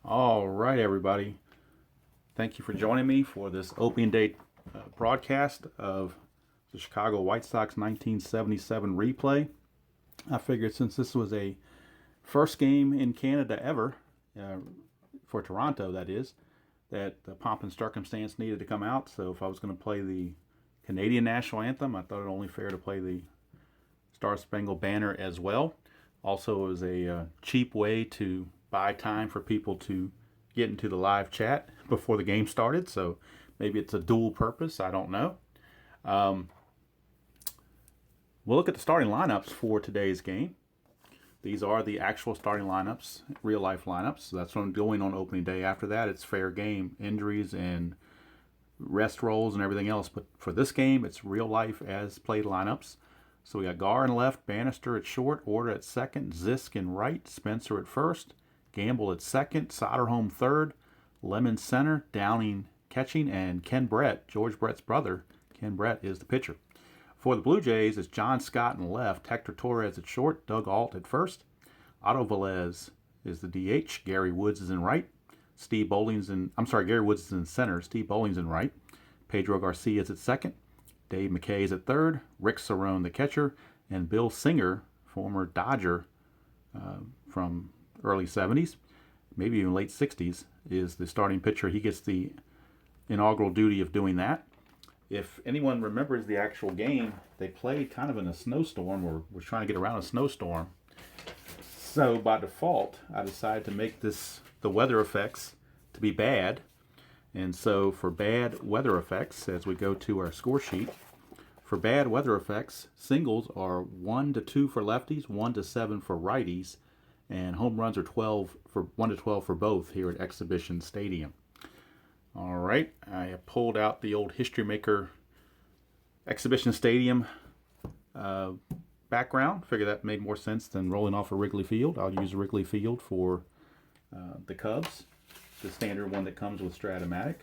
All right, everybody. Thank you for joining me for this opening day broadcast of the Chicago White Sox 1977 replay. I figured since this was a first game in Canada ever, for Toronto, that is, that the pomp and circumstance needed to come out. So if I was going to play the Canadian national anthem, I thought it only fair to play the Star Spangled Banner as well. Also, it was a cheap way to buy time for people to get into the live chat before the game started. So maybe it's a dual purpose. I don't know. We'll look at the starting lineups for today's game. These are the actual starting lineups, real life lineups. So that's what I'm doing on opening day. After that, it's fair game, injuries and rest rolls and everything else. But for this game, it's real life as played lineups. So we got Gar in left, Bannister at short, Order at second, Zisk in right, Spencer at first, Gamble at second, Soderholm third, Lemon center, Downing catching, and Ken Brett, George Brett's brother, Ken Brett is the pitcher. For the Blue Jays, it's John Scott in left, Hector Torres at short, Doug Alt at first, Otto Velez is the DH, Gary Woods is in right, Gary Woods is in center, Steve Bowling's in right, Pedro Garcia is at second, Dave McKay is at third, Rick Cerrone the catcher, and Bill Singer, former Dodger from early 70s, maybe even late 60s, is the starting pitcher. He gets the inaugural duty of doing that. If anyone remembers the actual game, they played kind of in a snowstorm, or was trying to get around a snowstorm. So by default, I decided to make the weather effects to be bad. And so for bad weather effects, as we go to our score sheet, for bad weather effects, singles are 1 to 2 for lefties, 1 to 7 for righties, and home runs are 1 to 12 for both here at Exhibition Stadium. All right, I have pulled out the old History Maker Exhibition Stadium background. Figure that made more sense than rolling off a Wrigley Field. I'll use Wrigley Field for the Cubs, the standard one that comes with Strat-o-matic.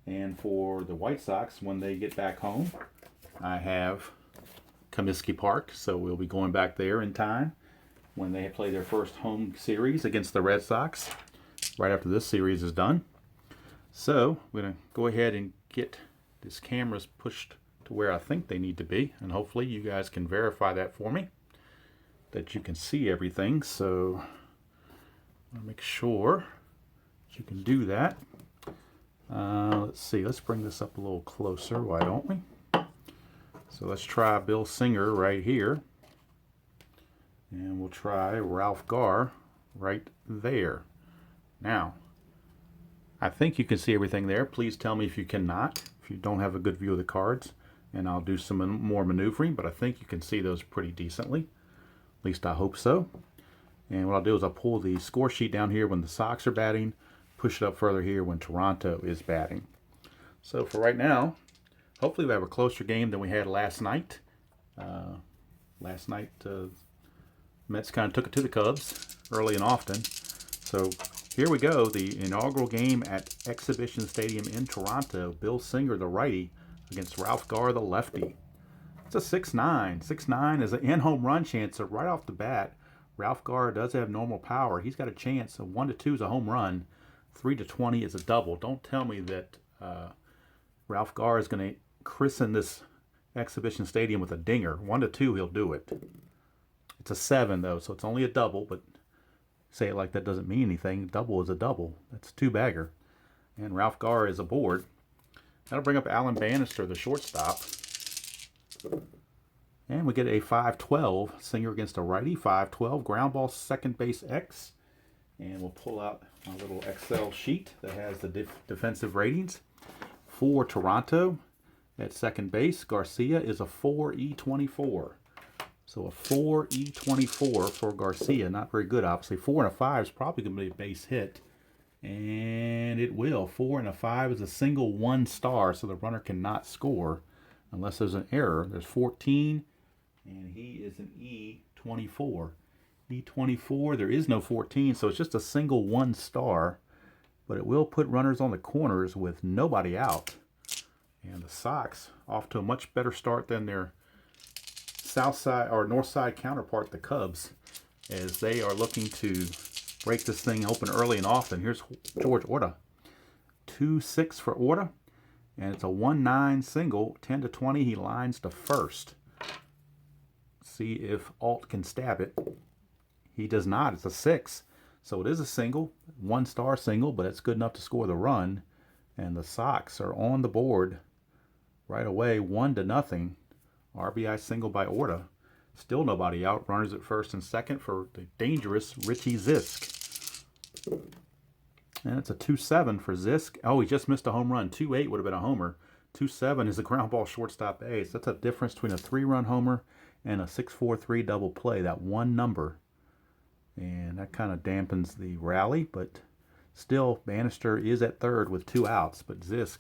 And for the White Sox, when they get back home, I have Comiskey Park, so we'll be going back there in time when they play their first home series against the Red Sox, right after this series is done. So we're going to go ahead and get these cameras pushed to where I think they need to be, and hopefully you guys can verify that for me, that you can see everything. So I'll make sure you can do that. Let's see, let's bring this up a little closer, why don't we? So let's try Bill Singer right here. And we'll try Ralph Gar right there. Now, I think you can see everything there. Please tell me if you cannot, if you don't have a good view of the cards, and I'll do some more maneuvering, but I think you can see those pretty decently. At least I hope so. And what I'll do is I'll pull the score sheet down here when the Sox are batting, push it up further here when Toronto is batting. So for right now, hopefully we have a closer game than we had last night. Mets kind of took it to the Cubs early and often. So here we go, the inaugural game at Exhibition Stadium in Toronto. Bill Singer, the righty, against Ralph Gar, the lefty. It's a 6-9. 6-9 is an in-home run chance, so right off the bat, Ralph Gar does have normal power. He's got a chance. 1 to 2 is a home run. 3 to 20 is a double. Don't tell me that Ralph Gar is going to christen this Exhibition Stadium with a dinger. 1 to 2, he'll do it. It's a 7, though, so it's only a double, but say it like that doesn't mean anything. Double is a double. That's a two-bagger. And Ralph Gar is aboard. That'll bring up Alan Bannister, the shortstop. And we get a 5-12. Singer against a righty. 5-12. Ground ball, second base X. And we'll pull out a little Excel sheet that has the defensive ratings. For Toronto, at second base, Garcia is a 4E24. So a 4E24 for Garcia. Not very good, obviously. 4 and a 5 is probably going to be a base hit. And it will. 4 and a 5 is a single 1 star, so the runner cannot score unless there's an error. There's 14, and he is an E24. E24, there is no 14, so it's just a single 1 star. But it will put runners on the corners with nobody out. And the Sox off to a much better start than their south side or north side counterpart, the Cubs, as they are looking to break this thing open early and often. Here's George Orta. 2-6 for Orta. And it's a 1-9 single. 10-20, he lines to first. See if Alt can stab it. He does not. It's a 6. So it is a single. 1-star single, but it's good enough to score the run. And the Sox are on the board right away, 1-0. RBI single by Orta. Still nobody out. Runners at first and second for the dangerous Richie Zisk. And it's a 2-7 for Zisk. Oh, he just missed a home run. 2-8 would have been a homer. 2-7 is a ground ball shortstop ace. That's a difference between a 3-run homer and a 6-4-3 double play. That one number. And that kind of dampens the rally, but still, Bannister is at third with 2 outs, but Zisk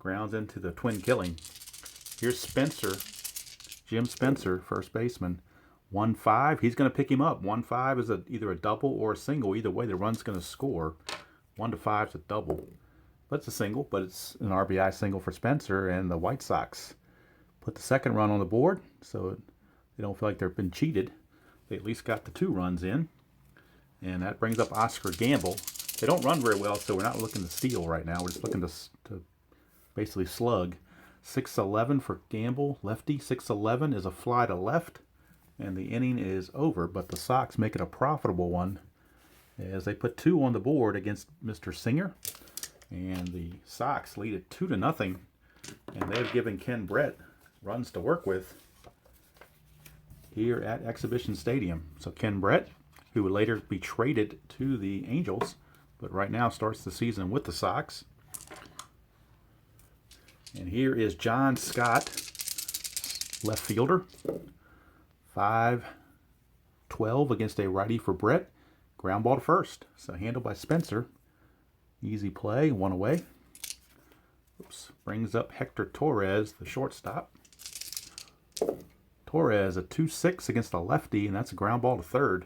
grounds into the twin killing. Here's Spencer, Jim Spencer, first baseman. 1-5, he's going to pick him up. 1-5 is either a double or a single. Either way, the run's going to score. 1-5 is a double. But it's a single, but it's an RBI single for Spencer, and the White Sox put the second run on the board, so they don't feel like they've been cheated. They at least got the 2 runs in. And that brings up Oscar Gamble. They don't run very well, so we're not looking to steal right now. We're just looking to basically slug. 6-11 for Gamble, lefty. 6-11 is a fly to left, and the inning is over. But the Sox make it a profitable one as they put 2 on the board against Mr. Singer. And the Sox lead it 2-0, and they've given Ken Brett runs to work with here at Exhibition Stadium. So Ken Brett, who would later be traded to the Angels, but right now starts the season with the Sox. And here is John Scott, left fielder. 5-12 against a righty for Brett. Ground ball to first. So handled by Spencer. Easy play, 1 away. Oops. Brings up Hector Torres, the shortstop. Torres, a 2-6 against a lefty, and that's a ground ball to third.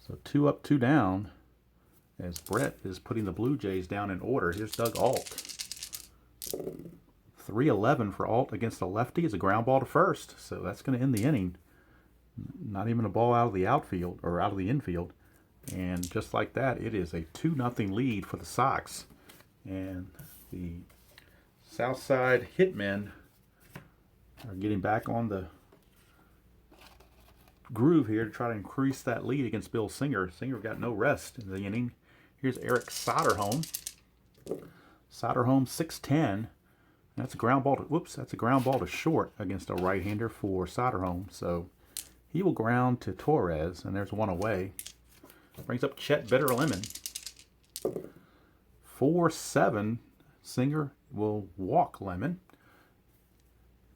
So 2 up, 2 down, as Brett is putting the Blue Jays down in order. Here's Doug Alt. 3-11 for Alt against a lefty is a ground ball to first. So that's going to end the inning. Not even a ball out of the outfield, or out of the infield. And just like that, it is a 2-0 lead for the Sox. And the Southside Hitmen are getting back on the groove here to try to increase that lead against Bill Singer. Singer got no rest in the inning. Here's Eric Soderholm. Soderholm, 6-10. That's a ground ball to, whoops, that's a ground ball to short against a right-hander for Soderholm. So he will ground to Torres, and there's 1 away. Brings up Chet Bitter Lemon. 4-7. Singer will walk Lemon.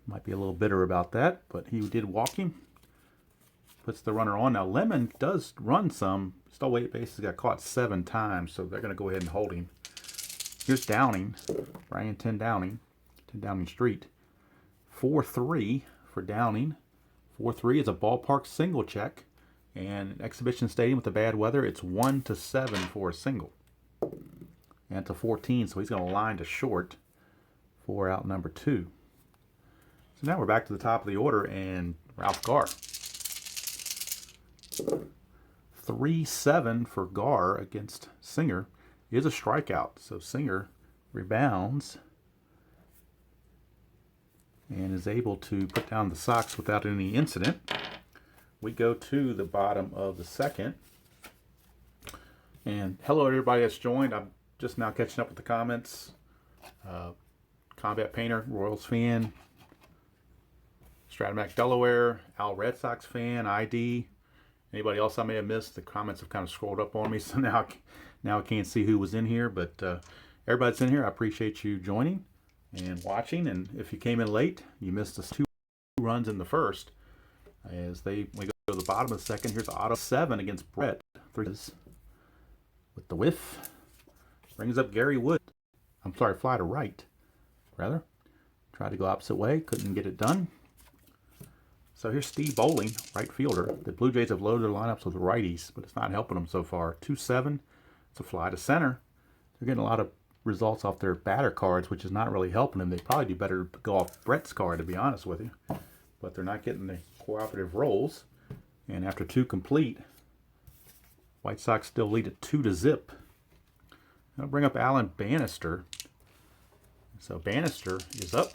Might be a little bitter about that, but he did walk him. Puts the runner on. Now, Lemon does run some. Stole 8 bases, got caught 7 times, so they're going to go ahead and hold him. Here's Downing, Brian 10 Downing, 10 Downing Street. 4-3 for Downing. 4-3 is a ballpark single check. And Exhibition Stadium with the bad weather, it's 1-7 for a single. And to 14, so he's going to line to short for out number 2. So now we're back to the top of the order, and Ralph Garr. 3-7 for Garr against Singer is a strikeout. So Singer rebounds and is able to put down the Sox without any incident. We go to the bottom of the second. And hello everybody that's joined. I'm just now catching up with the comments. Combat Painter, Royals fan, Strat-o-matic Delaware, Al Red Sox fan, ID. Anybody else I may have missed? The comments have kind of scrolled up on me, so now I can't see who was in here. But everybody that's in here, I appreciate you joining and watching. And if you came in late, you missed us 2 runs in the first. As we go to the bottom of the second, here's Otto 7 against Brett. 3 with the whiff. Brings up Gary Wood. I'm sorry, fly to right, rather. Tried to go opposite way, couldn't get it done. So here's Steve Bowling, right fielder. The Blue Jays have loaded their lineups with righties, but it's not helping them so far. 2-7, it's a fly to center. They're getting a lot of results off their batter cards, which is not really helping them. They'd probably do better to go off Brett's card, to be honest with you. But they're not getting the cooperative rolls. And after 2 complete, White Sox still lead at 2-0. I'll bring up Alan Bannister. So Bannister is up.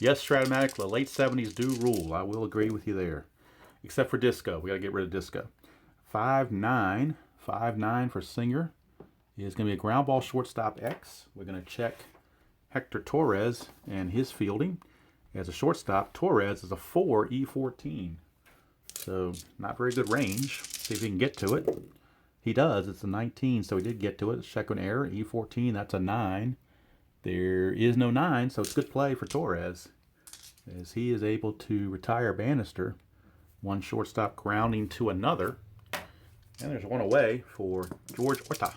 Yes, Strat-o-matic, the late 70s do rule. I will agree with you there. Except for Disco. We got to get rid of Disco. 5-9. 5-9 for Singer. Is going to be a ground ball shortstop X. We're going to check Hector Torres and his fielding. As a shortstop, Torres is a 4 E14. So not very good range. See if he can get to it. He does. It's a 19, so he did get to it. Check an error. E14, that's a 9. There is no 9, so it's good play for Torres, as he is able to retire Bannister. One shortstop grounding to another. And there's one away for George Orta.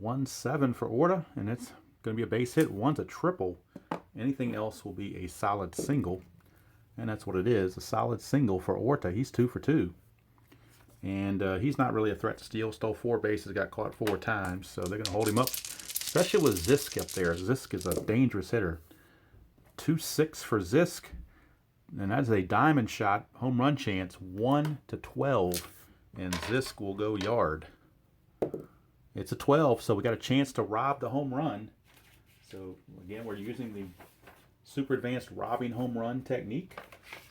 1-7 for Orta, and it's going to be a base hit. One's a triple. Anything else will be a solid single. And that's what it is, a solid single for Orta. He's 2 for 2. And he's not really a threat to steal. Stole 4 bases, got caught 4 times. So they're going to hold him up, especially with Zisk up there. Zisk is a dangerous hitter. 2-6 for Zisk. And that's a diamond shot, home run chance, 1-12. And Zisk will go yard. It's a 12, so we got a chance to rob the home run. So again, we're using the super advanced robbing home run technique.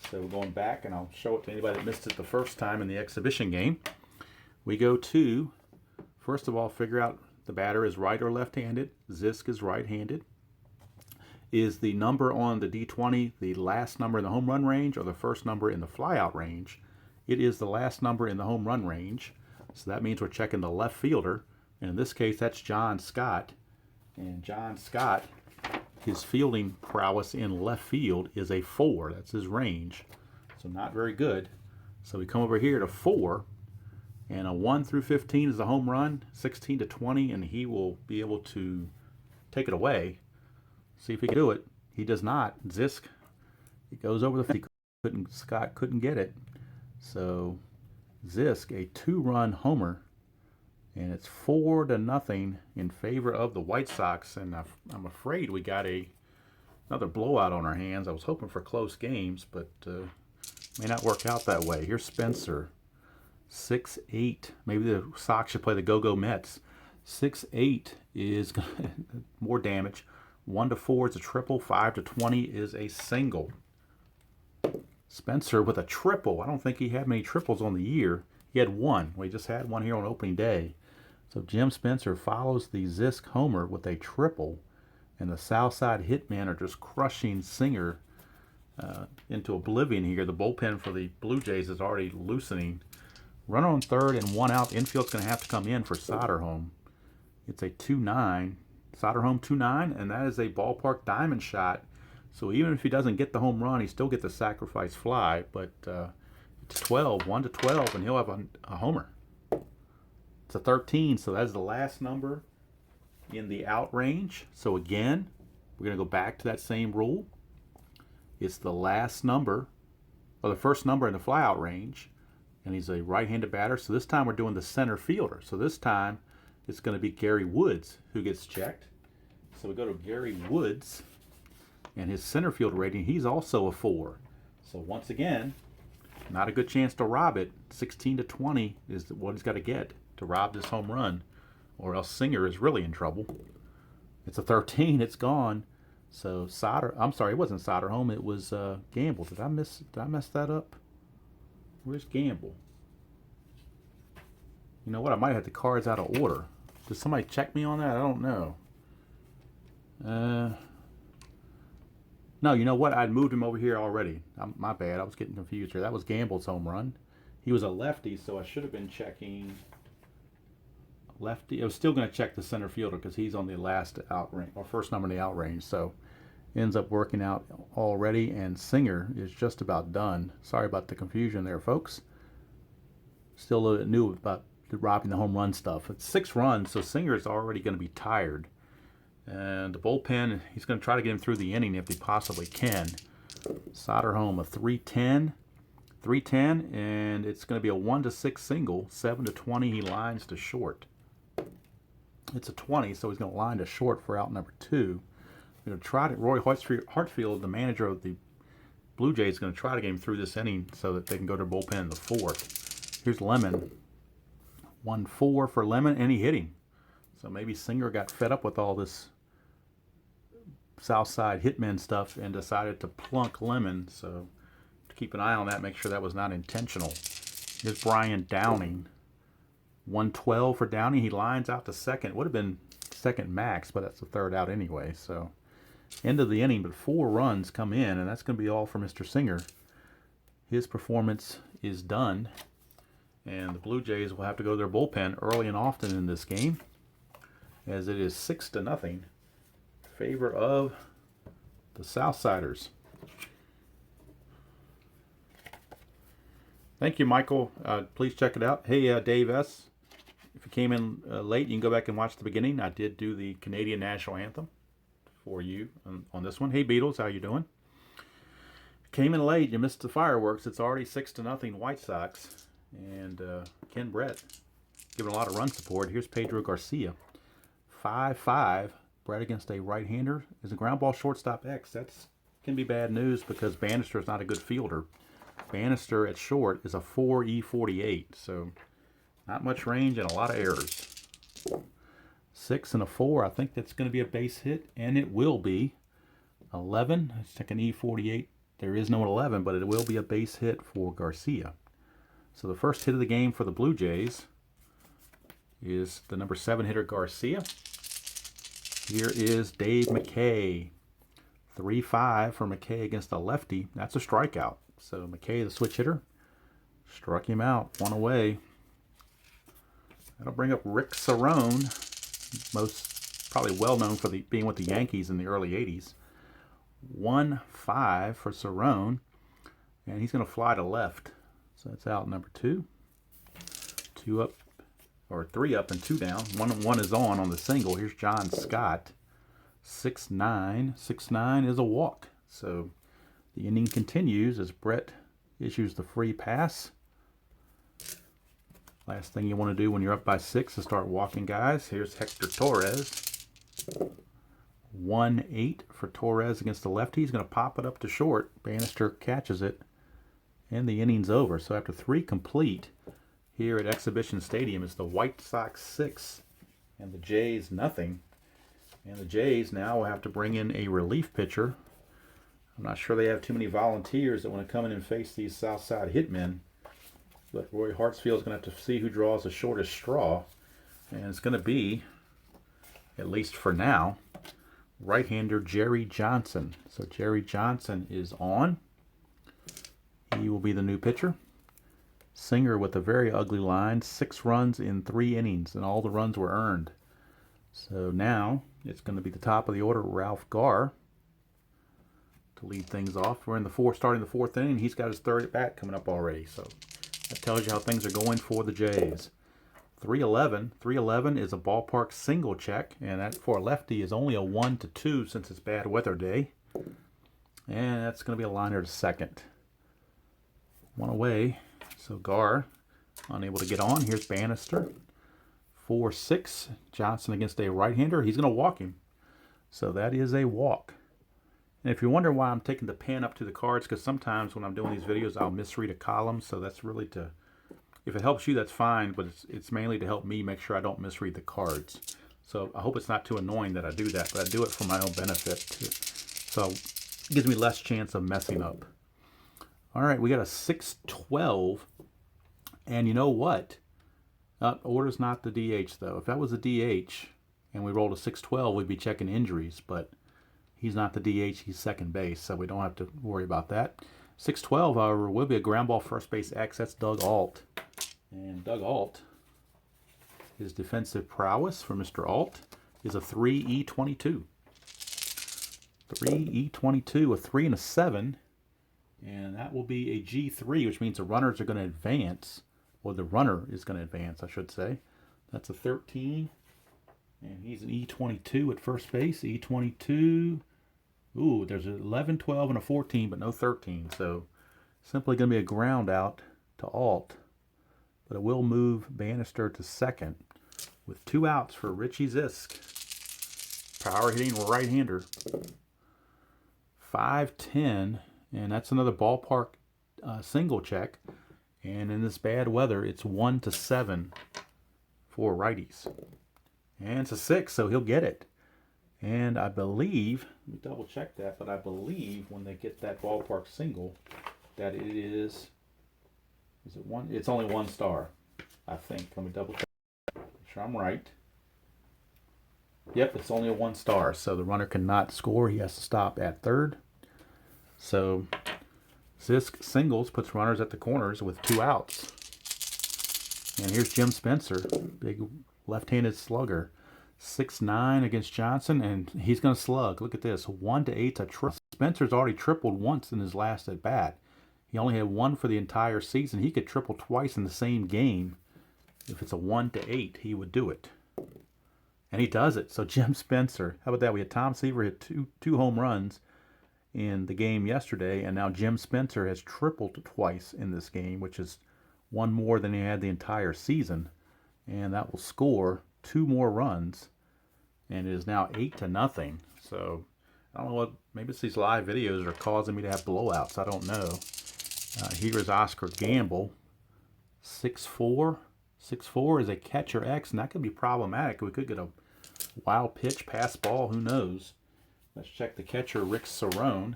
So we're going back, and I'll show it to anybody that missed it the first time in the exhibition game. We go to, first of all, figure out the batter is right or left-handed. Zisk is right-handed. Is the number on the D20 the last number in the home run range or the first number in the flyout range? It is the last number in the home run range. So that means we're checking the left fielder. And in this case, that's John Scott. And John Scott, his fielding prowess in left field is a 4. That's his range. So not very good. So we come over here to 4. And a 1-15 is a home run. 16-20, and he will be able to take it away. See if he can do it. He does not. Zisk, it goes over the field. Scott couldn't get it. So Zisk, a 2-run homer. And it's 4-0 in favor of the White Sox. And I'm afraid we got another blowout on our hands. I was hoping for close games, but may not work out that way. Here's Spencer. 6-8. Maybe the Sox should play the Go-Go Mets. 6-8 is more damage. 1-4 is a triple. 5-20 is a single. Spencer with a triple. I don't think he had many triples on the year. He had one. We just had one here on opening day. So Jim Spencer follows the Zisk homer with a triple. And the Southside Hitmen are just crushing Singer into oblivion here. The bullpen for the Blue Jays is already loosening. Runner on third and 1 out. Infield's going to have to come in for Soderholm. It's a 2-9. Soderholm 2-9, and that is a ballpark diamond shot. So even if he doesn't get the home run, he still gets a sacrifice fly. But it's 12, 1-12, and he'll have a homer. It's a 13, so that's the last number in the out range. So again, we're going to go back to that same rule. It's the last number, or the first number in the flyout range, and he's a right-handed batter. So this time we're doing the center fielder. So this time it's going to be Gary Woods who gets checked. So we go to Gary Woods, and his center field rating, he's also a 4. So once again, not a good chance to rob it. 16-20 is what he's got to get to rob this home run, or else Singer is really in trouble. It's a 13. It's gone. So I'm sorry, it wasn't Soderholm. It was Gamble. Did I mess that up? Where's Gamble? You know what? I might have the cards out of order. Did somebody check me on that? I don't know. No, you know what? I'd moved him over here already. My bad. I was getting confused here. That was Gamble's home run. He was a lefty, so I should have been checking lefty. I was still going to check the center fielder because he's on the last out range, or first number in the out range. So ends up working out already, and Singer is just about done. Sorry about the confusion there, folks. Still a little bit new about robbing the home run stuff. It's 6 runs, so Singer is already going to be tired. And the bullpen, he's going to try to get him through the inning if he possibly can. Soderholm, a 3-10. 3-10, and it's going to be a 1-6 single. 7-20, he lines to short. It's a 20, so he's going to line to short for out number 2. We're going to try to, Roy Hartsfield, the manager of the Blue Jays going to try to get him through this inning so that they can go to bullpen in the fourth. Here's Lemon. 1-4 for Lemon, and he hit him. So maybe Singer got fed up with all this Southside hitmen stuff and decided to plunk Lemon. So to keep an eye on that, make sure that was not intentional. Here's Brian Downing. 112 for Downing. He lines out to second. Would have been second max, but that's the third out anyway. So end of the inning, but 4 runs come in, and that's going to be all for Mr. Singer. His performance is done, and the Blue Jays will have to go to their bullpen early and often in this game, as it is 6-0 in favor of the Southsiders. Thank you, Michael. Please check it out. Hey, Dave S., if you came in late, you can go back and watch the beginning. I did do the Canadian National Anthem for you on this one. Hey, Beatles, how you doing? Came in late, you missed the fireworks. It's already 6-0 White Sox. And Ken Brett giving a lot of run support. Here's Pedro Garcia. 5-5. Brett against a right-hander is a ground ball shortstop X. That can be bad news because Bannister is not a good fielder. Bannister at short is a 4E48. So not much range and a lot of errors. 6 and a 4. I think that's going to be a base hit, and it will be. 11. Let's take an E48. There is no 11, but it will be a base hit for Garcia. So the first hit of the game for the Blue Jays is the number 7 hitter Garcia. Here is Dave McKay. 3-5 for McKay against a lefty. That's a strikeout. So McKay, the switch hitter, struck him out. 1 away. That'll bring up Rick Cerrone, most probably well known for being with the Yankees in the early 80s. 1-5 for Cerrone, and he's going to fly to left. So that's out number 2. 2 up, or 3 up and 2 down. One is on the single. Here's John Scott. 6-9. 6-9 is a walk. So the inning continues as Brett issues the free pass. Last thing you want to do when you're up by 6 is start walking guys. Here's Hector Torres. 1-8 for Torres against the lefty. He's going to pop it up to short. Bannister catches it, and the inning's over. So after 3 complete here at Exhibition Stadium, it's the White Sox 6 and the Jays nothing. And the Jays now will have to bring in a relief pitcher. I'm not sure they have too many volunteers that want to come in and face these Southside hitmen. But Roy Hartsfield's going to have to see who draws the shortest straw. And it's going to be, at least for now, right-hander Jerry Johnson. So Jerry Johnson is on. He will be the new pitcher. Singer with a very ugly line. 6 runs in 3 innings, and all the runs were earned. So now it's going to be the top of the order, Ralph Garr, to lead things off. We're in the starting the 4th inning. He's got his 3rd at bat coming up already. So that tells you how things are going for the Jays. 3-11. 3-11 is a ballpark single check, and that for a lefty is only a 1-2 since it's bad weather day. And that's going to be a liner to second. 1 away. So Garr unable to get on. Here's Bannister. 4-6. Johnson against a right-hander. He's going to walk him. So that is a walk. And if you're wondering why I'm taking the pen up to the cards, because sometimes when I'm doing these videos, I'll misread a column. So that's really to, if it helps you, that's fine. But it's mainly to help me make sure I don't misread the cards. So I hope it's not too annoying that I do that. But I do it for my own benefit, too. So it gives me less chance of messing up. All right, we got a 6-12. And you know what? Order's not the DH, though. If that was a DH and we rolled a 6-12, we'd be checking injuries. But he's not the DH. He's second base, so we don't have to worry about that. 6-12, however, will be a ground ball first base X. That's Doug Alt. And Doug Alt, his defensive prowess for Mr. Alt is a 3E22. 3E22, a 3 and a 7. And that will be a G3, which means the runners are going to advance. Or the runner is going to advance, I should say. That's a 13. And he's an E22 at first base. E22. Ooh, there's an 11, 12, and a 14, but no 13. So simply going to be a ground out to Alt. But it will move Bannister to second with 2 outs for Richie Zisk. Power hitting right-hander. 5-10 And that's another ballpark single check. And in this bad weather, it's 1-7 for righties. And it's a 6, so he'll get it. And I believe, let me double check that, but I believe when they get that ballpark single, that it is it one? It's only 1 star, I think. Let me double check. Make sure I'm right. Yep, it's only a 1 star, so the runner cannot score. He has to stop at third. So Zisk singles, puts runners at the corners with 2 outs. And here's Jim Spencer, big left-handed slugger. 6-9 against Johnson, and he's going to slug. Look at this, 1-8 a triple. Spencer's already tripled once in his last at bat. He only had 1 for the entire season. He could triple twice in the same game. If it's a 1-8, he would do it. And he does it. So Jim Spencer, how about that? We had Tom Seaver hit two home runs in the game yesterday, and now Jim Spencer has tripled twice in this game, which is 1 more than he had the entire season. And that will score 2 more runs, and it is now 8-0. So I don't know what, maybe it's these live videos are causing me to have blowouts. I don't know. Here is Oscar Gamble, 6'4". 6'4" is a catcher X, and that could be problematic. We could get a wild pitch, pass ball, who knows. Let's check the catcher, Rick Cerrone.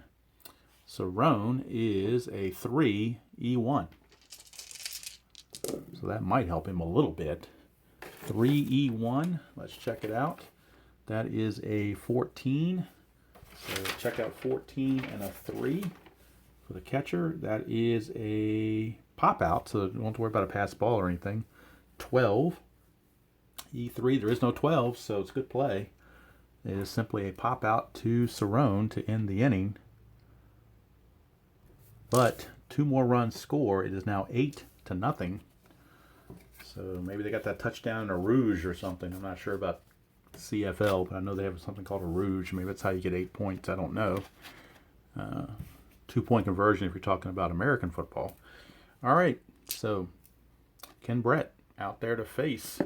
Cerrone is a 3 E1. So that might help him a little bit. 3 E1, let's check it out. That is a 14. So check out 14 and a 3 for the catcher. That is a pop out, so you don't have to worry about a pass ball or anything. 12. E3, there is no 12, so it's good play. It is simply a pop out to Cerrone to end the inning. But 2 more runs score. It is now 8-0. So maybe they got that touchdown in a rouge or something. I'm not sure about CFL, but I know they have something called a rouge. Maybe that's how you get 8 points. I don't know. 2-point conversion if you're talking about American football. All right, so Ken Brett out there to face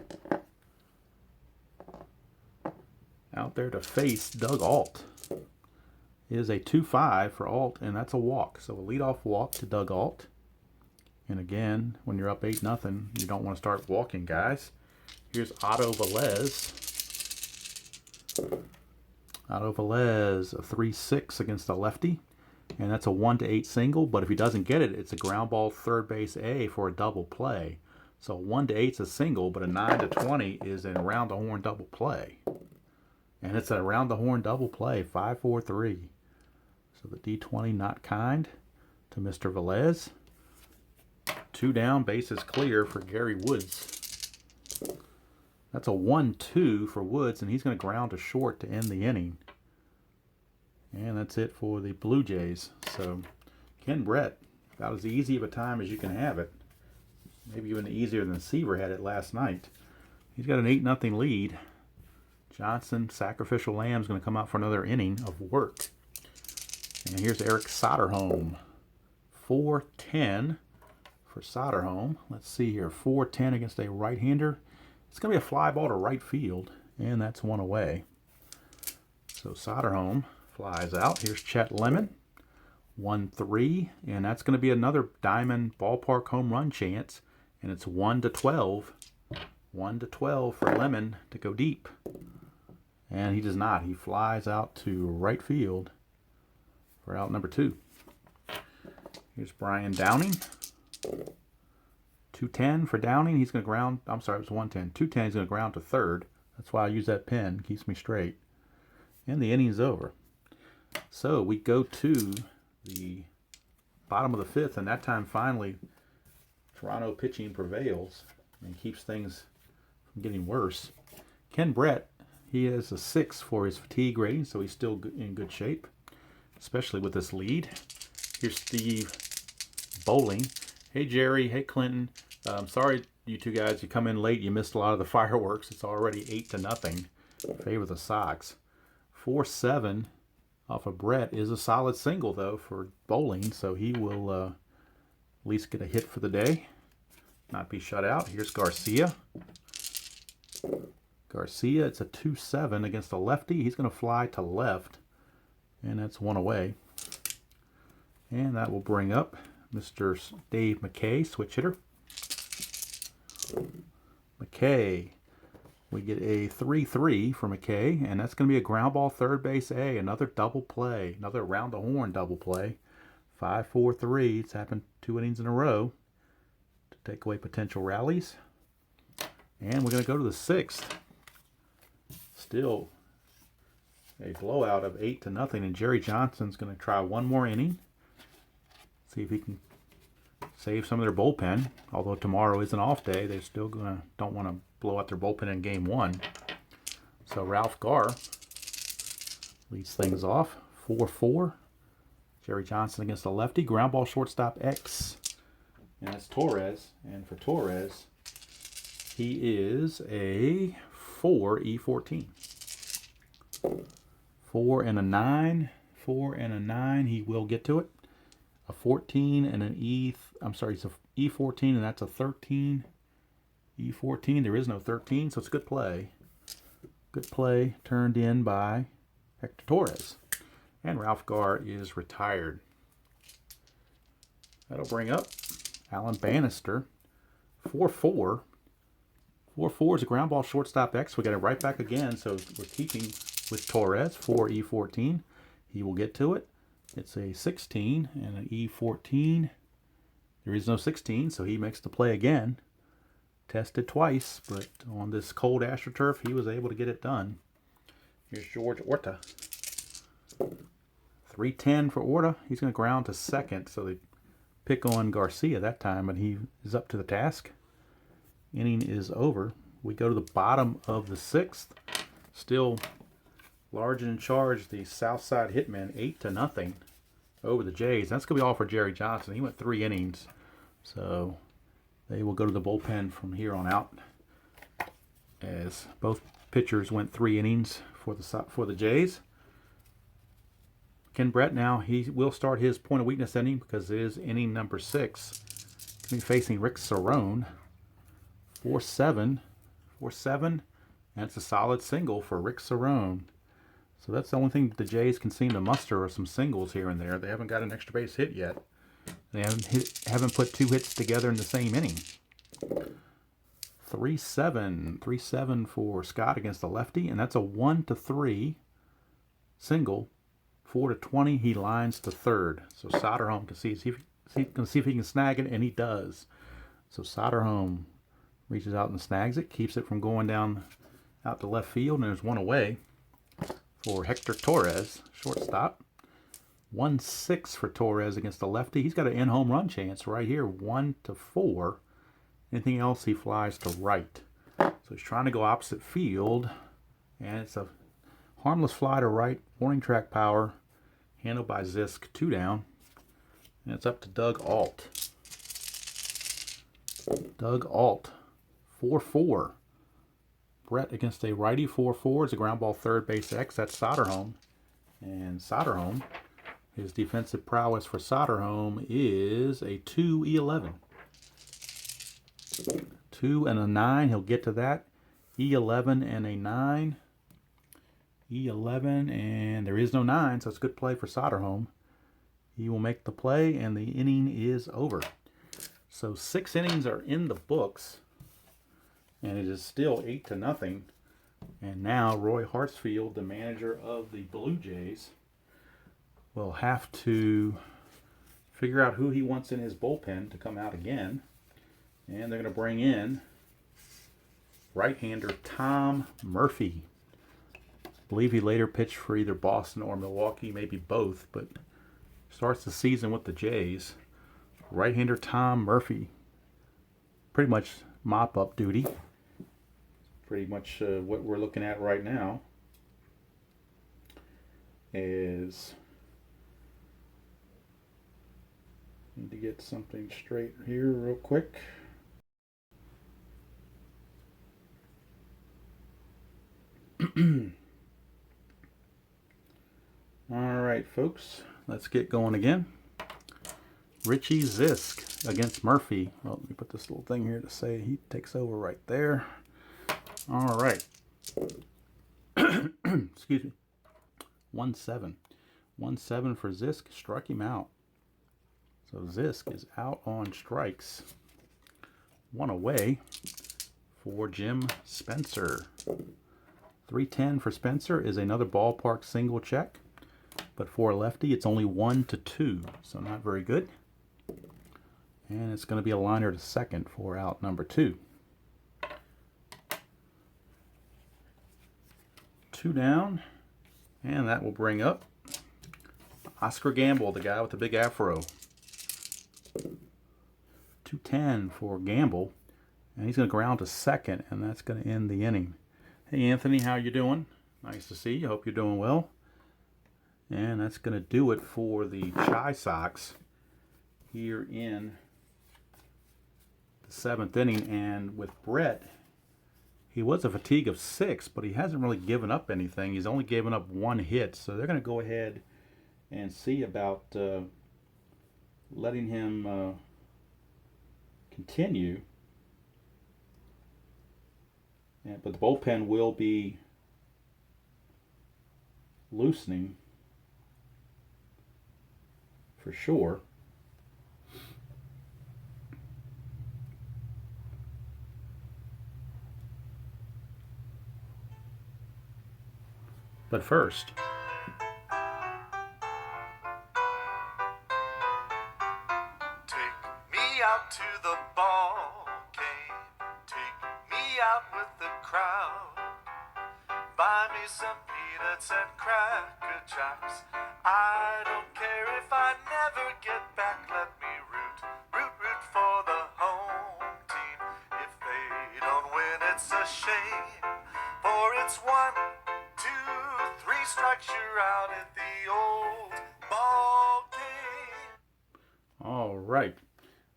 Doug Alt. It is a 2-5 for Alt, and that's a walk. So a leadoff walk to Doug Alt. And again, when you're up 8-0, you don't want to start walking, guys. Here's Otto Velez. Otto Velez, a 3-6 against a lefty. And that's a 1-8 single, but if he doesn't get it, it's a ground ball third base A for a double play. So 1-8 is a single, but a 9-20 is a round the horn double play. And it's a round the horn double play, 5-4-3. So the D20 not kind to Mr. Velez. 2 down, bases clear for Gary Woods. That's a 1-2 for Woods, and he's going to ground to short to end the inning. And that's it for the Blue Jays. So Ken Brett, about as easy of a time as you can have it. Maybe even easier than Seaver had it last night. He's got an 8-0 lead. Johnson, sacrificial lamb, is going to come out for another inning of work. And here's Eric Soderholm. 4-10 for Soderholm. Let's see here. 4-10 against a right-hander. It's going to be a fly ball to right field, and that's 1 away. So Soderholm flies out. Here's Chet Lemon. 1-3, and that's going to be another diamond ballpark home run chance, and it's 1-12. 1-12 for Lemon to go deep. And he does not. He flies out to right field for out number 2. Here's Brian Downing. 2-10 for Downing. He's going to ground. I'm sorry, it was 1-10. 2-10, he's going to ground to third. That's why I use that pen. Keeps me straight. And the inning's over. So we go to the bottom of the 5th, and that time finally Toronto pitching prevails and keeps things from getting worse. Ken Brett, he has a 6 for his fatigue rating, so he's still in good shape, especially with this lead. Here's Steve Bowling. Hey Jerry, hey Clinton. Sorry you two guys, you come in late, you missed a lot of the fireworks. It's already 8-0 in favor of the Sox. 4-7 off of Brett is a solid single though for Bowling, so he will at least get a hit for the day, not be shut out. Here's Garcia. Garcia, it's a 2-7 against a lefty. He's going to fly to left, and that's 1 away. And that will bring up Mr. Dave McKay, switch hitter. McKay. We get a 3-3 for McKay, and that's going to be a ground ball third base A. Another double play, another around the horn double play. 5-4-3. It's happened 2 innings in a row to take away potential rallies. And we're going to go to the 6th. Still a blowout of 8-0, and Jerry Johnson's going to try one more inning. See if he can save some of their bullpen. Although tomorrow is an off day, they're still don't want to blow out their bullpen in game 1. So Ralph Garr leads things off. 4-4. Jerry Johnson against the lefty. Ground ball shortstop X. And that's Torres. And for Torres, he is a 4E14. 4 and a 9. 4 and a 9. He will get to it. A 14 and an it's a E14, and that's a 13. E14, there is no 13, so it's a good play. Good play turned in by Hector Torres. And Ralph Garr is retired. That'll bring up Alan Bannister. 4-4. 4-4 is a ground ball shortstop X. We got it right back again, so we're keeping with Torres. 4E14. He will get to it. It's a 16 and an E14. There is no 16, so he makes the play again. Tested twice, but on this cold AstroTurf, he was able to get it done. Here's George Orta. 3-10 for Orta. He's going to ground to second, so they pick on Garcia that time, but he is up to the task. Inning is over. We go to the bottom of the 6th. Still large and in charge, the Southside Hitmen, 8-0 over the Jays. That's going to be all for Jerry Johnson. He went 3 innings, so they will go to the bullpen from here on out, as both pitchers went 3 innings for the Jays. Ken Brett now, he will start his point of weakness inning because it is inning number 6. Going to be facing Rick Cerrone. 4-7. 4-7. And it's a solid single for Rick Cerrone. So that's the only thing the Jays can seem to muster are some singles here and there. They haven't got an extra base hit yet. They haven't put 2 hits together in the same inning. 3-7. 3-7 for Scott against the lefty. And that's a 1-3 single. 4-20, he lines to third. So Soderholm can see if he can snag it, and he does. So Soderholm reaches out and snags it, keeps it from going down out to left field, and there's one away for Hector Torres, shortstop. 1-6 for Torres against the lefty. He's got an in-home run chance right here, 1-4. Anything else, he flies to right. So he's trying to go opposite field, and it's a harmless fly to right, warning track power, handled by Zisk, 2 down. And it's up to Doug Alt. Doug Alt, 4-4. Brett against a righty, 4-4. It's a ground ball third base X. That's Soderholm. And Soderholm, his defensive prowess for Soderholm is a 2E11. 2 and a 9. He'll get to that. E11 and a 9. E11, and there is no 9, so it's a good play for Soderholm. He will make the play, and the inning is over. So 6 innings are in the books, and it is still 8-0. And now Roy Hartsfield, the manager of the Blue Jays, will have to figure out who he wants in his bullpen to come out again. And they're going to bring in right-hander Tom Murphy. I believe he later pitched for either Boston or Milwaukee, maybe both, but starts the season with the Jays. Right-hander Tom Murphy. Pretty much mop-up duty. Pretty much what we're looking at right now is... Need to get something straight here real quick. Alright folks, let's get going again. Richie Zisk against Murphy. Well, let me put this little thing here to say he takes over right there. Alright. Excuse me. 1-7. 1-7 for Zisk. Struck him out. So Zisk is out on strikes. One away for Jim Spencer. 310 for Spencer is another ballpark single check. But for a lefty, it's only 1-2, so not very good. And it's going to be a liner to second for out number 2. 2 down, and that will bring up Oscar Gamble, the guy with the big afro. 210 for Gamble, and he's going to ground to second, and that's going to end the inning. Hey Anthony, how you doing? Nice to see you. Hope you're doing well. And that's going to do it for the WhiteSox here in the 7th inning. And with Brett, he was a fatigue of 6, but he hasn't really given up anything. He's only given up 1 hit, so they're going to go ahead and see about letting him continue. But the bullpen will be loosening for sure. But first, take me out to the ball game. Take me out with the crowd. Buy me some peanuts and cracker jacks. I don't care if I never get back. Let me root for the home team. If they don't win, it's a shame. For it's 1, 2, 3 strikes, you're out at the old ball game. all right.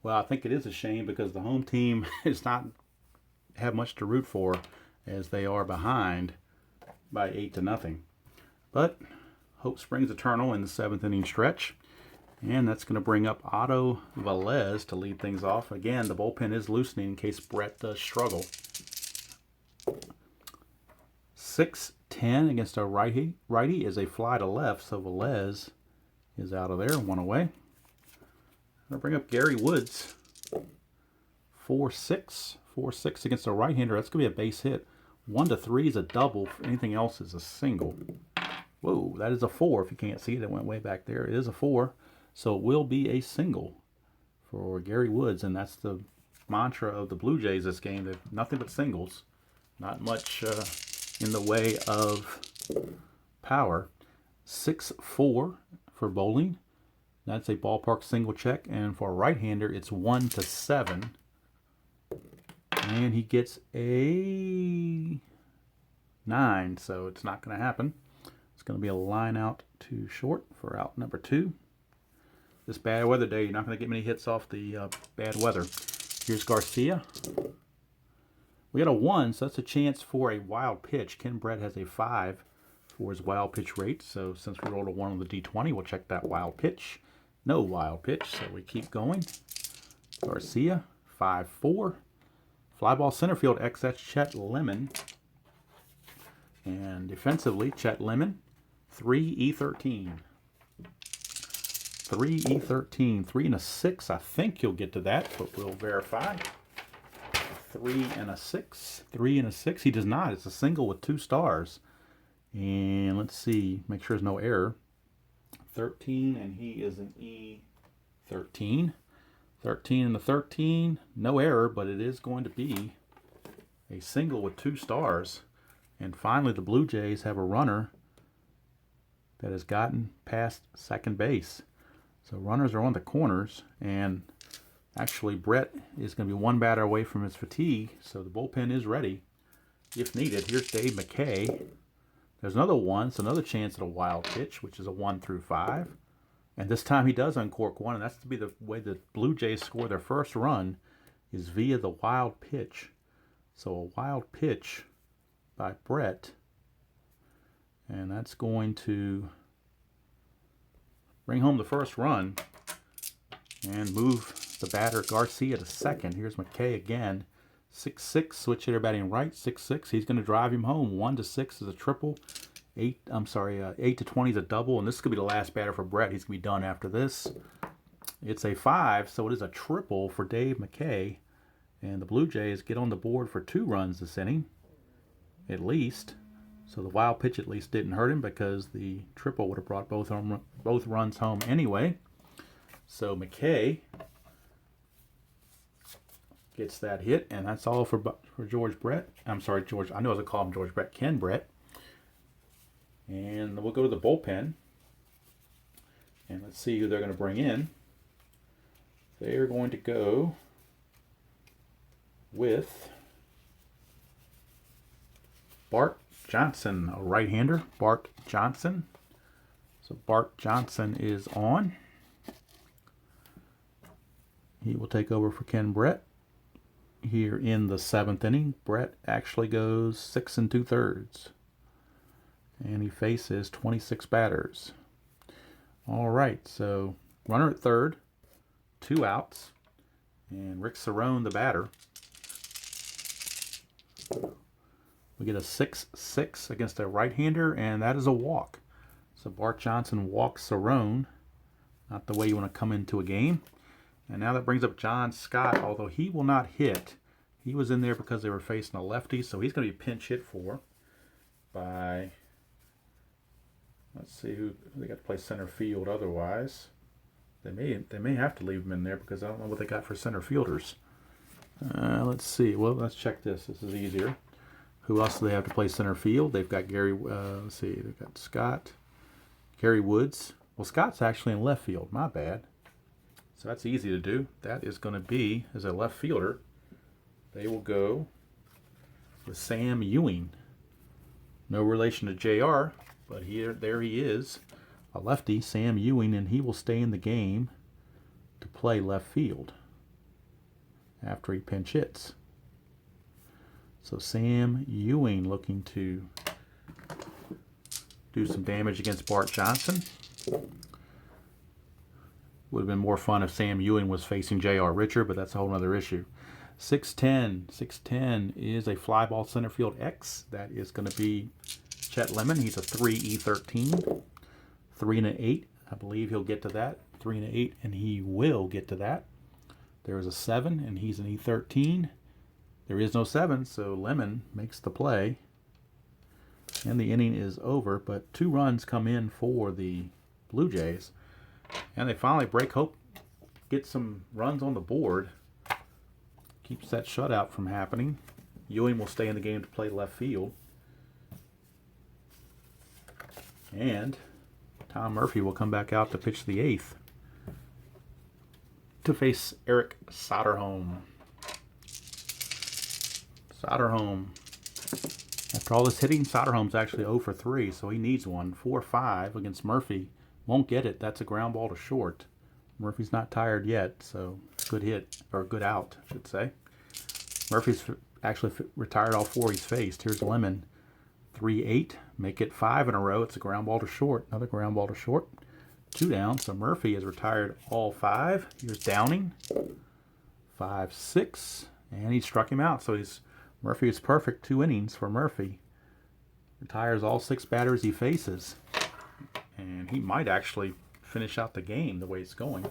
Well, I think it is a shame because the home team is not have much to root for as they are behind by 8-0. But hope springs eternal in the 7th inning stretch. And that's going to bring up Otto Velez to lead things off. Again, the bullpen is loosening in case Brett does struggle. 6-10 against a righty is a fly to left, so Velez is out of there, 1 away. I'm going to bring up Gary Woods. 4-6 against a right-hander. That's going to be a base hit. 1-3 is a double. Anything else is a single. Whoa, that is a 4. If you can't see it, it went way back there. It is a 4. So it will be a single for Gary Woods, and that's the mantra of the Blue Jays this game. They've nothing but singles. Not much in the way of power. 6-4 for Bowling. That's a ballpark single check, and for a right-hander, it's 1-7. And he gets a 9, so it's not going to happen. It's going to be a line out to short for out number 2. This bad weather day, you're not going to get many hits off the bad weather. Here's Garcia. We got a 1, so that's a chance for a wild pitch. Ken Brett has a 5 for his wild pitch rate. So since we rolled a 1 on the D20, we'll check that wild pitch. No wild pitch, so we keep going. Garcia, 5-4. Fly ball center field, XX Chet Lemon. And defensively, Chet Lemon, 3E13. 3E13, 3 and a 6. I think you'll get to that, but we'll verify. 3 and a 6. 3 and a 6. He does not. It's a single with 2 stars. And let's see, make sure there's no error. 13, and he is an E13. 13 and a 13. No error, but it is going to be a single with 2 stars. And finally, the Blue Jays have a runner that has gotten past second base. So runners are on the corners, and actually Brett is going to be 1 batter away from his fatigue, so the bullpen is ready if needed. Here's Dave McKay. There's another 1, so another chance at a wild pitch, which is a 1-5. And this time he does uncork 1, and that's to be the way the Blue Jays score their first run is via the wild pitch. So a wild pitch by Brett, and that's going to bring home the first run and move the batter Garcia to second. Here's McKay again. 6-6, switch hitter batting right. 6-6. He's going to drive him home. 1-6 is a triple. 8-20 is a double, and this is going to be the last batter for Brett. He's going to be done after this. It's a 5, so it is a triple for Dave McKay. And the Blue Jays get on the board for 2 runs this inning, at least. So the wild pitch at least didn't hurt him because the triple would have brought both runs home anyway. So McKay gets that hit, and that's all for George Brett. I'm sorry, George. I know I was going to call him George Brett. Ken Brett. And we'll go to the bullpen. And let's see who they're going to bring in. They're going to go with Bart Johnson, a right-hander. Bart Johnson. So Bart Johnson is on. He will take over for Ken Brett here in the 7th inning. Brett actually goes 6 2/3. And he faces 26 batters. All right, so runner at third, 2 outs. And Rick Cerrone, the batter. We get a 6-6 against a right-hander, and that is a walk. So Bart Johnson walks Cerrone. Not the way you want to come into a game. And now that brings up John Scott, although he will not hit. He was in there because they were facing a lefty, so he's going to be pinch hit for by, let's see, who they got to play center field otherwise. They may have to leave him in there because I don't know what they got for center fielders. Let's see. Well, let's check this. This is easier. Who else do they have to play center field? They've got Gary. Let's see. They've got Scott, Gary Woods. Well, Scott's actually in left field. My bad. So that's easy to do. That is going to be, as a left fielder, they will go with Sam Ewing. No relation to JR, but there he is, a lefty, Sam Ewing, and he will stay in the game to play left field after he pinch hits. So Sam Ewing looking to do some damage against Bart Johnson. Would have been more fun if Sam Ewing was facing J.R. Richard, but that's a whole other issue. 6'10 is a fly ball center field X. That is going to be Chet Lemon. He's a 3E13. 3 and an 8. I believe he'll get to that. 3 and an 8, and he will get to that. There is a 7, and he's an E13. There is no 7, so Lemon makes the play. And the inning is over, but 2 runs come in for the Blue Jays. And they finally break hope, get some runs on the board. Keeps that shutout from happening. Ewing will stay in the game to play left field. And Tom Murphy will come back out to pitch the 8th to face Eric Soderholm. Soderholm, after all this hitting, Soderholm's actually 0 for 3, so he needs one. 4-5 against Murphy. Won't get it. That's a ground ball to short. Murphy's not tired yet, so good hit, or good out, I should say. Murphy's actually retired all 4 he's faced. Here's Lemon. 3-8. Make it 5 in a row. It's a ground ball to short. Another ground ball to short. 2 down. So Murphy has retired all 5. Here's Downing. 5-6. And he struck him out. So Murphy is perfect. 2 innings for Murphy. Retires all 6 batters he faces. And he might actually finish out the game the way it's going.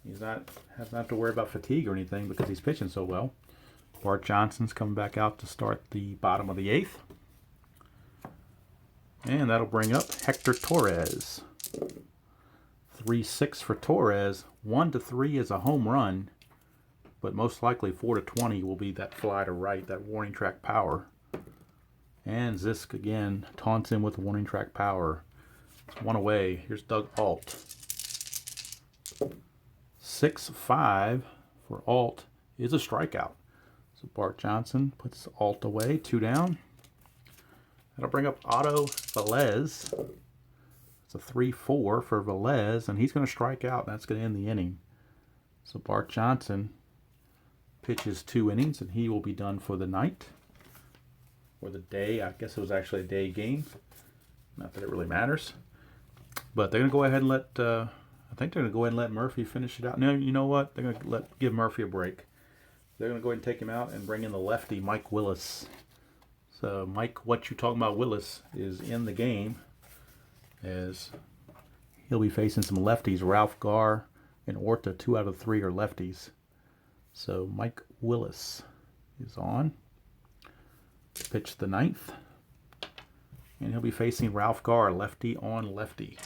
He's has not to worry about fatigue or anything because he's pitching so well. Bart Johnson's coming back out to start the bottom of the 8th. And that'll bring up Hector Torres. 3-6 for Torres. 1-3 is a home run. But most likely 4-20 will be that fly to right, that warning track power. And Zisk again taunts him with warning track power. It's 1 away. Here's Doug Alt. 6-5 for Alt is a strikeout. So Bart Johnson puts Alt away. 2 down. That'll bring up Otto Velez. It's a 3-4 for Velez, and he's going to strike out, and that's going to end the inning. So Bart Johnson pitches 2 innings, and he will be done for the night. Or the day. I guess it was actually a day game. Not that it really matters. But they're going to go ahead and I think they're going to go ahead and let Murphy finish it out. No, you know what? They're going to give Murphy a break. They're going to go ahead and take him out and bring in the lefty, Mike Willis. So Mike, what you talking about, Willis, is in the game as he'll be facing some lefties, Ralph Garr and Orta, 2 out of 3 are lefties. So Mike Willis is on. Pitch the 9th. And he'll be facing Ralph Garr, lefty on lefty.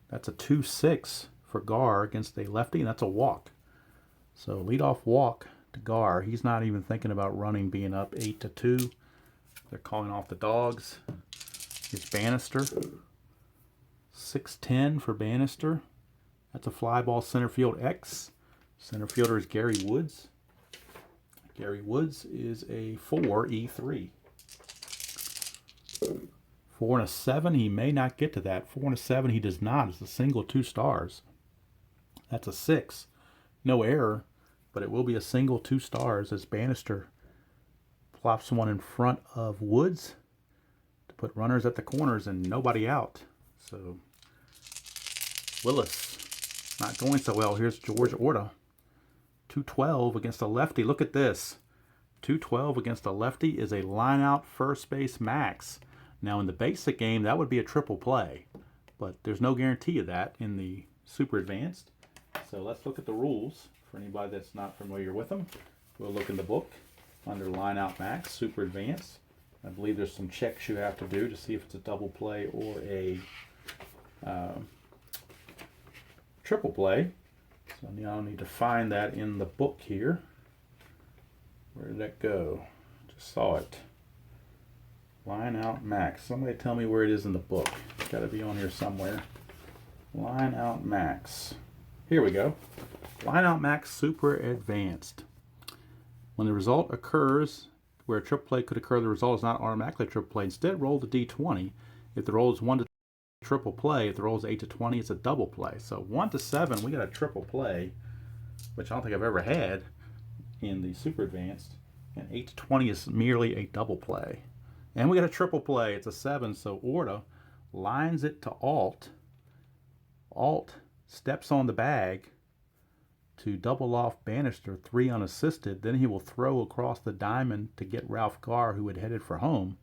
That's a 2-6 for Garr against a lefty, and that's a walk. So leadoff walk to Garr. He's not even thinking about running, being up 8-2. They're calling off the dogs. It's Bannister. 6-10 for Bannister. That's a fly ball center field X. Center fielder is Gary Woods. Gary Woods is a 4 E3. 4 and a 7. He may not get to that. 4 and a 7. He does not. It's a single 2 stars. That's a 6. No error, but it will be a single 2 stars as Bannister plops one in front of Woods to put runners at the corners and nobody out. So Willis not going so well. Here's George Orta. 212 against a lefty. Look at this. 212 against a lefty is a line out first base max. Now in the basic game, that would be a triple play, but there's no guarantee of that in the super advanced. So let's look at the rules for anybody that's not familiar with them. We'll look in the book under line out max, super advanced. I believe there's some checks you have to do to see if it's a double play or a triple play. So now I need to find that in the book here. Where did that go? Just saw it. Line out max. Somebody tell me where it is in the book. It's got to be on here somewhere. Line out max. Here we go. Line out max super advanced. When the result occurs where a triple play could occur, the result is not automatically a triple play. Instead, roll the D20. If the roll is 1 to triple play, if the roll is 8 to 20, it's a double play. So 1 to 7, we got a triple play, which I don't think I've ever had in the super advanced. And 8 to 20 is merely a double play. And we got a triple play. It's a 7, so Orta lines it to Alt. Alt steps on the bag to double off Bannister, 3 unassisted. Then he will throw across the diamond to get Ralph Garr, who had headed for home.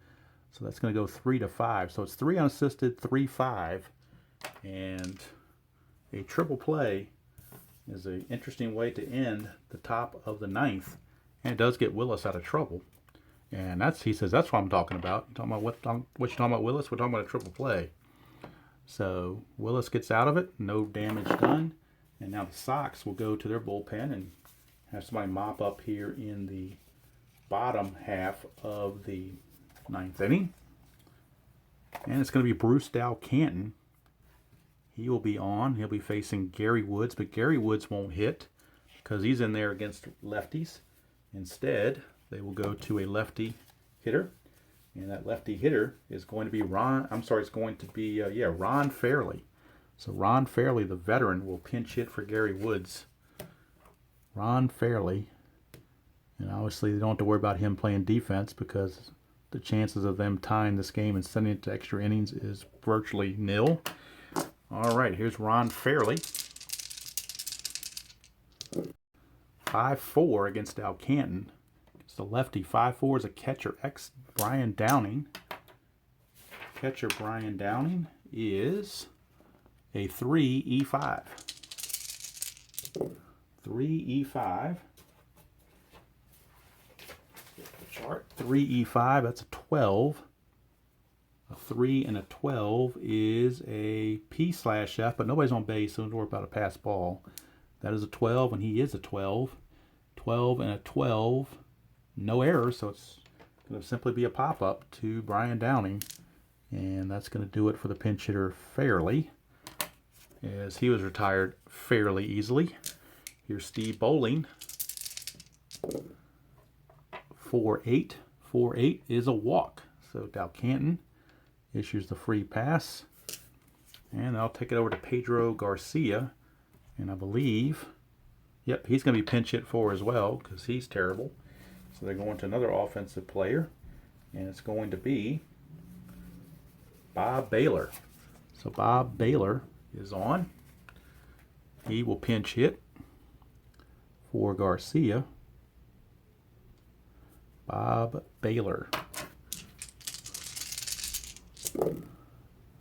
So that's going to go 3 to 5. So it's 3 unassisted, 3-5. And a triple play is an interesting way to end the top of the 9th. And it does get Willis out of trouble. And he says, that's what I'm talking about. You're talking about what you talking about, Willis? We're talking about a triple play. So Willis gets out of it, no damage done. And now the Sox will go to their bullpen and have somebody mop up here in the bottom half of the 9th inning. And it's going to be Bruce Dow Canton. He will be on. He'll be facing Gary Woods, but Gary Woods won't hit because he's in there against lefties. Instead, they will go to a lefty hitter, and that lefty hitter is going to be Ron Fairley. So Ron Fairley, the veteran, will pinch hit for Gary Woods. Ron Fairley, and obviously they don't have to worry about him playing defense because the chances of them tying this game and sending it to extra innings is virtually nil. All right, here's Ron Fairley. 5-4 against Dow Canton. The lefty. 5-4 is a catcher X. Brian Downing. Catcher Brian Downing is a 3E5. 3E5. Chart 3E5. That's a 12. A 3 and a 12 is a P/F, but nobody's on base, so don't worry about a pass ball. That is a 12, and he is a 12. 12 and a 12. No error, so it's going to simply be a pop-up to Brian Downing. And that's going to do it for the pinch hitter Fairley, as he was retired fairly easily. Here's Steve Bowling. 4-8. 4-8 is a walk. So Dow Canton issues the free pass. And I'll take it over to Pedro Garcia. And I believe, yep, he's going to be pinch hit for as well because he's terrible. So they're going to another offensive player, and it's going to be Bob Baylor. So Bob Baylor is on. He will pinch hit for Garcia. Bob Baylor.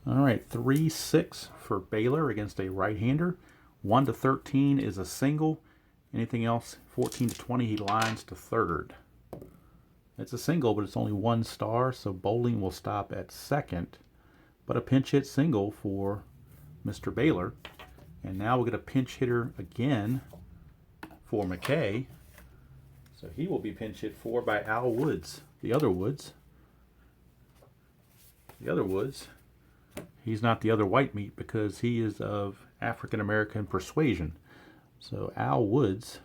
All right, 3-6 for Baylor against a right-hander. 1-13 is a single. Anything else, 14-20, he lines to third. It's a single, but it's only 1 star, so bowling will stop at second. But a pinch hit single for Mr. Baylor. And now we'll get a pinch hitter again for McKay. So he will be pinch hit for by Al Woods. The other Woods. He's not the other white meat because he is of African American persuasion. So Al Woods,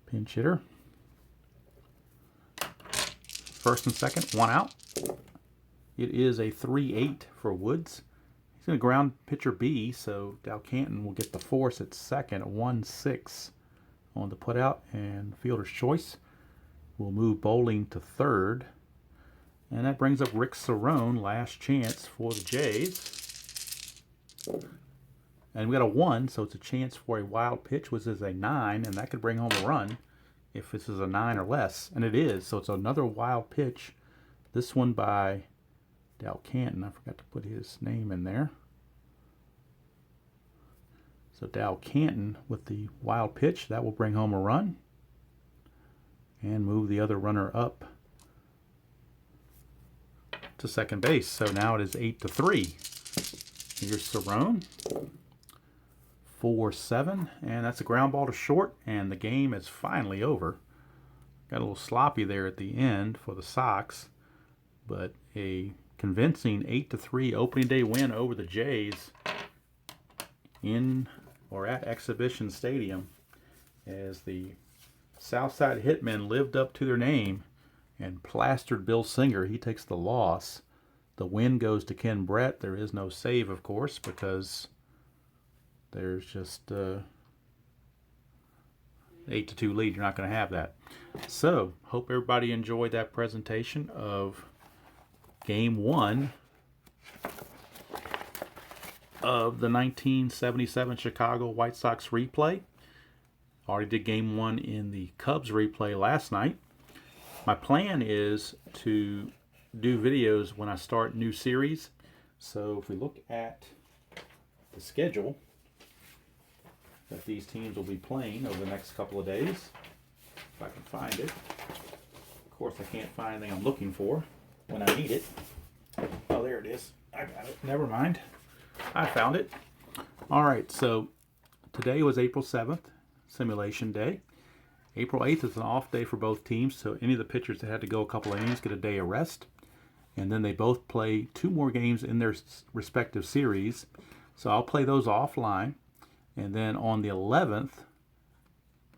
pinch hitter. First and second, 1 out. It is a 3-8 for Woods. He's going to ground pitcher B, so Dow Canton will get the force at second, 1-6 on the putout, and fielder's choice. We'll move bowling to third. And that brings up Rick Cerrone, last chance for the Jays. And we got a 1, so it's a chance for a wild pitch, which is a 9, and that could bring home a run if this is a 9 or less. And it is, so it's another wild pitch. This one by Dow Canton. I forgot to put his name in there. So Dow Canton with the wild pitch. That will bring home a run. And move the other runner up to second base. So now it is 8-3. Here's Cerrone. 4-7. And that's a ground ball to short. And the game is finally over. Got a little sloppy there at the end for the Sox. But a convincing 8-3 opening day win over the Jays in or at Exhibition Stadium, as the Southside Hitmen lived up to their name and plastered Bill Singer. He takes the loss. The win goes to Ken Brett. There is no save, of course, because there's just 8-2 lead. You're not going to have that. So, hope everybody enjoyed that presentation of Game 1 of the 1977 Chicago White Sox replay. Already did Game 1 in the Cubs replay last night. My plan is to do videos when I start new series. So if we look at the schedule that these teams will be playing over the next couple of days, if I can find it. Of course, I can't find anything I'm looking for when I need it. Oh, there it is. I got it. Never mind. I found it. All right, so today was April 7th, simulation day. April 8th is an off day for both teams, so any of the pitchers that had to go a couple of innings get a day of rest. And then they both play 2 more games in their respective series. So I'll play those offline. And then on the 11th,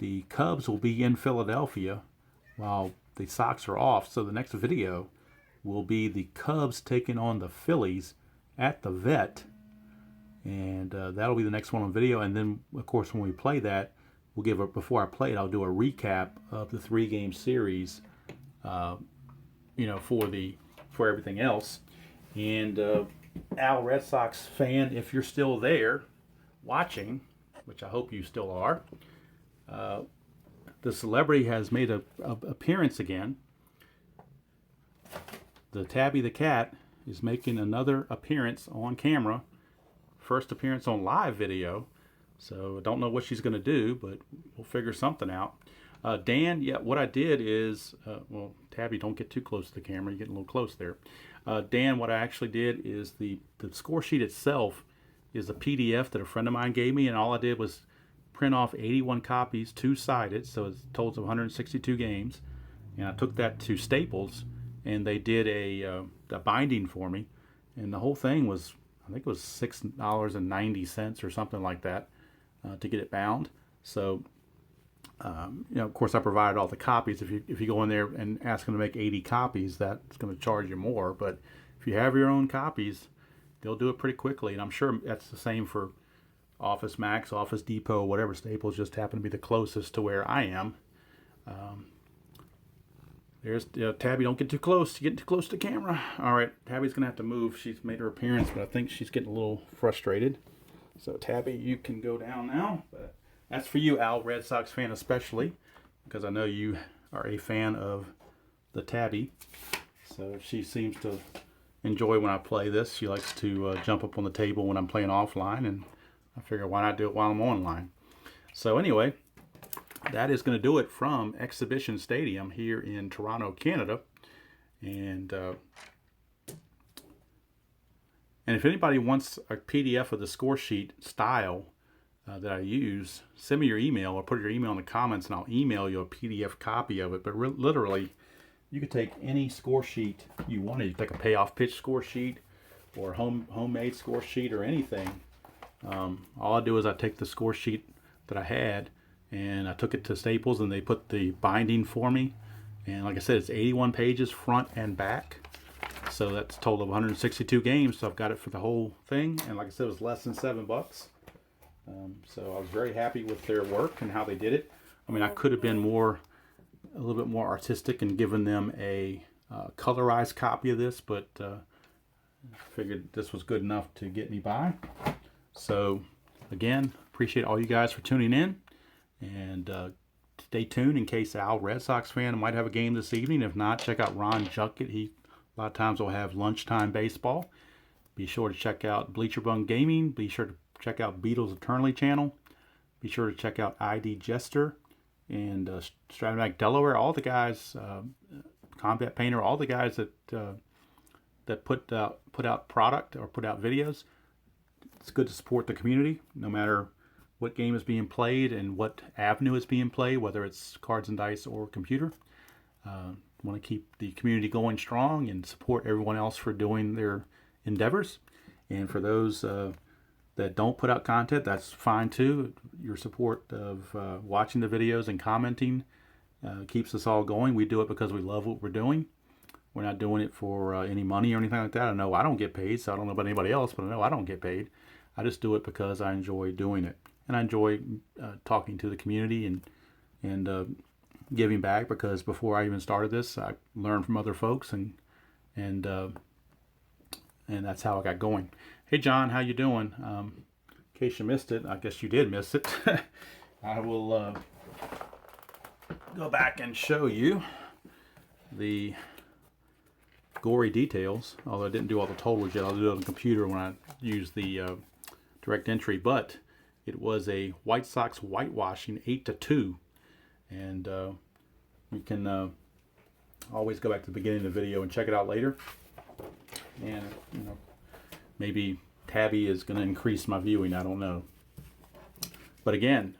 the Cubs will be in Philadelphia while the Sox are off. So the next video will be the Cubs taking on the Phillies at the Vet. And that'll be the next one on video. And then, of course, when we play that, we'll give before I play it, I'll do a recap of the 3-game series, for everything else. And Al, Red Sox fan, if you're still there watching, which I hope you still are, the celebrity has made a appearance again. The Tabby the cat is making another appearance on camera. First appearance on live video. So I don't know what she's going to do, but we'll figure something out. Dan, yeah, what I did is, Tabby, don't get too close to the camera. You're getting a little close there. Dan, what I actually did is the score sheet itself is a PDF that a friend of mine gave me, and all I did was print off 81 copies, 2-sided, so it's totals of 162 games. And I took that to Staples, and they did a binding for me. And the whole thing was, I think it was $6.90 or something like that to get it bound. So, of course, I provided all the copies. If you go in there and ask them to make 80 copies, that's going to charge you more. But if you have your own copies, they'll do it pretty quickly. And I'm sure that's the same for Office Max, Office Depot, whatever. Staples just happen to be the closest to where I am. There's Tabby. Don't get too close. You're getting too close to the camera. All right, Tabby's gonna have to move. She's made her appearance, but I think she's getting a little frustrated. So Tabby, you can go down now. But that's for you, Al, Red Sox fan especially, because I know you are a fan of the Tabby. So she seems to enjoy when I play this. She likes to jump up on the table when I'm playing offline, and I figure why not do it while I'm online. So anyway, that is going to do it from Exhibition Stadium here in Toronto, Canada. And if anybody wants a PDF of the score sheet style that I use, send me your email or put your email in the comments, and I'll email you a PDF copy of it. But literally, you could take any score sheet you wanted. You could take a payoff pitch score sheet or homemade score sheet or anything. All I do is I take the score sheet that I had, and I took it to Staples, and they put the binding for me. And like I said, it's 81 pages front and back. So that's a total of 162 games. So I've got it for the whole thing. And like I said, it was less than $7. So I was very happy with their work and how they did it. I mean, I could have been a little bit more artistic and given them a colorized copy of this, but I figured this was good enough to get me by. So again, appreciate all you guys for tuning in, and stay tuned in case Al, Red Sox fan, might have a game this evening. If not, check out Ron Junkett. He a lot of times will have lunchtime baseball. Be sure to check out Bleacher Bum Gaming. Be sure to check out Beatles Eternally channel. Be sure to check out ID Jester and Strat-o-matic Delaware. All the guys, Combat Painter, all the guys that put out product or put out videos. It's good to support the community, no matter what game is being played and what avenue is being played, whether it's cards and dice or computer. Want to keep the community going strong and support everyone else for doing their endeavors. And for those that don't put out content, that's fine too. Your support of watching the videos and commenting keeps us all going. We do it because we love what we're doing. We're not doing it for any money or anything like that. I know I don't get paid, so I don't know about anybody else, but I know I don't get paid. I just do it because I enjoy doing it. And I enjoy talking to the community and giving back, because before I even started this, I learned from other folks, and that's how I got going. Hey John, how you doing? In case you missed it, I guess you did miss it. I will go back and show you the gory details. Although I didn't do all the totals yet, I'll do it on the computer when I use the direct entry. But it was a WhiteSox whitewashing 8-2. And you can always go back to the beginning of the video and check it out later. And maybe Tabby is going to increase my viewing. I don't know. But again,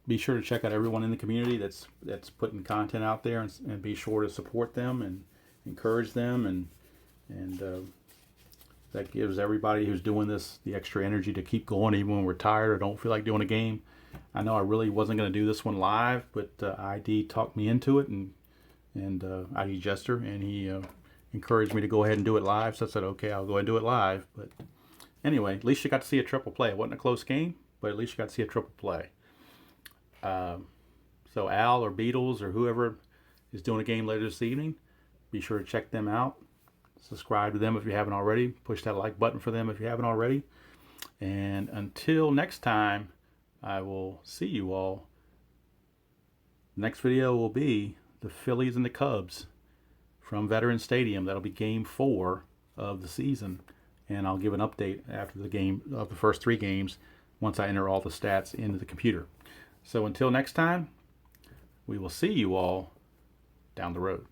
be sure to check out everyone in the community that's putting content out there, and be sure to support them and encourage them, and that gives everybody who's doing this the extra energy to keep going even when we're tired or don't feel like doing a game. I know I really wasn't going to do this one live, but ID talked me into it, and ID Jester, and he encouraged me to go ahead and do it live. So I said, okay, I'll go ahead and do it live. But anyway, at least you got to see a triple play. It wasn't a close game, but at least you got to see a triple play. So Al or Beatles or whoever is doing a game later this evening, be sure to check them out. Subscribe to them if you haven't already. Push that like button for them if you haven't already. And until next time, I will see you all. The next video will be the Phillies and the Cubs from Veterans Stadium. That'll be game 4 of the season. And I'll give an update after the game of the first 3 games once I enter all the stats into the computer. So until next time, we will see you all down the road.